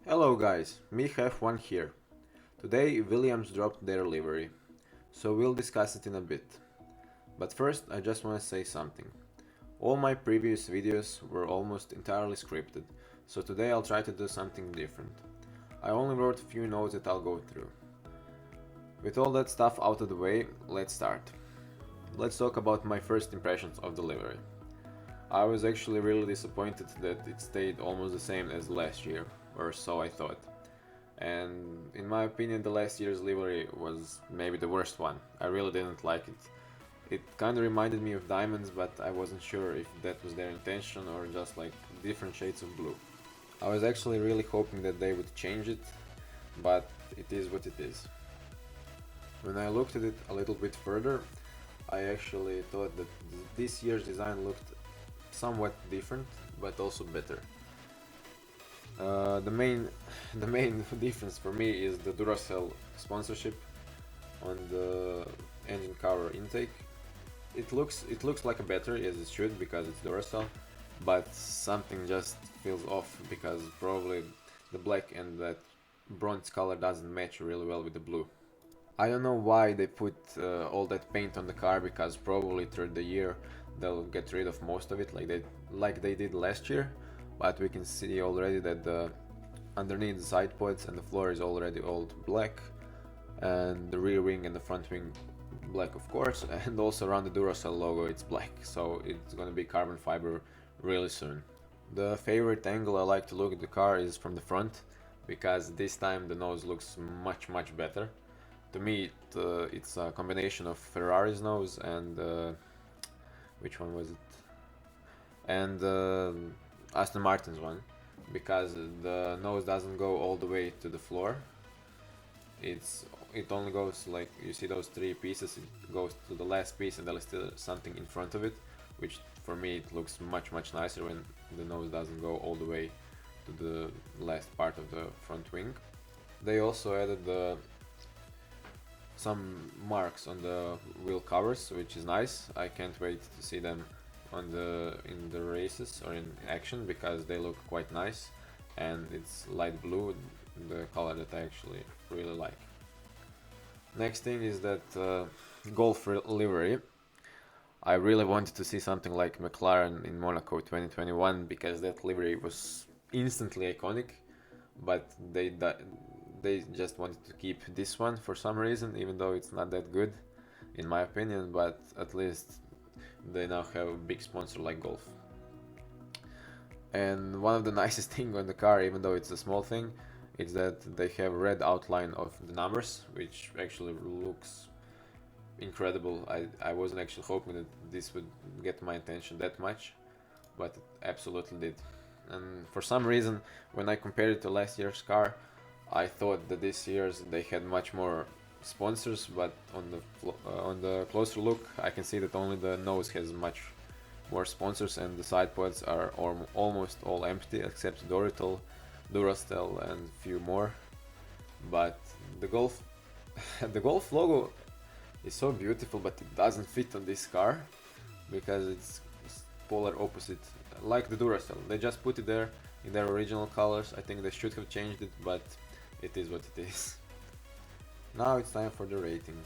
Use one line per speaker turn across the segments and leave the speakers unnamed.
Hello guys, Miha F1 here. Today Williams dropped their livery, so we'll discuss it in a bit. But first I just want to say something. All my previous videos were almost entirely scripted, so today I'll try to do something different. I only wrote a few notes that I'll go through. With all that stuff out of the way, let's start. Let's talk about my first impressions of the livery. I was actually really disappointed that it stayed almost the same as last year, or so I thought. And in my opinion, the last year's livery was maybe the worst one. I really didn't like it. It kinda reminded me of diamonds, but I wasn't sure if that was their intention or just like different shades of blue. I was actually really hoping that they would change it, but it is what it is. When I looked at it a little bit further, I actually thought that this year's design looked somewhat different, but also better. The main the main difference for me is the Duracell sponsorship on the engine cover intake. It looks like a battery, as it should, because it's Duracell, but something just feels off because probably the black and that bronze color doesn't match really well with the blue. I don't know why they put all that paint on the car, because probably through the year they'll get rid of most of it like they did last year, but we can see already that the underneath the side pods and the floor is already all black, and the rear wing and the front wing black, of course, and also around the Duracell logo it's black, so it's gonna be carbon fiber really soon. The favorite angle I like to look at the car is from the front, because this time the nose looks much better. To me, it's a combination of Ferrari's nose and which one was it? And Aston Martin's one, because the nose doesn't go all the way to the floor. It only goes, like, you see those three pieces, it goes to the last piece and there is still something in front of it, which for me it looks much nicer when the nose doesn't go all the way to the last part of the front wing. They also added some marks on the wheel covers, which is nice. I can't wait to see them in the races or in action, because they look quite nice, and it's light blue, the color that I actually really like. Next thing is that Golf livery. I really wanted to see something like McLaren in Monaco 2021, because that livery was instantly iconic, but they just wanted to keep this one for some reason, even though it's not that good in my opinion, but at least they now have a big sponsor like Golf. And one of the nicest thing on the car, even though it's a small thing, is that they have a red outline of the numbers, which actually looks incredible. I wasn't actually hoping that this would get my attention that much, but it absolutely did. And for some reason, when I compared it to last year's car, I thought that this year's they had much more sponsors, but on the closer look I can see that only the nose has much more sponsors, and the side pods are almost all empty except Dorital, Duracell and few more. But the Golf the Golf logo is so beautiful, but it doesn't fit on this car because it's polar opposite, like the Duracell. They just put it there in their original colors. I think they should have changed it, but it is what it is. Now it's time for the rating.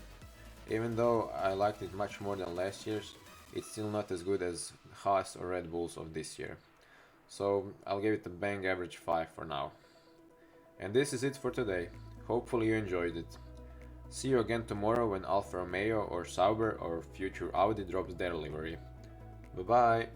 Even though I liked it much more than last year's, it's still not as good as Haas or Red Bulls of this year. So I'll give it a bang average 5 for now. And this is it for today. Hopefully you enjoyed it. See you again tomorrow when Alfa Romeo or Sauber or future Audi drops their livery. Bye bye!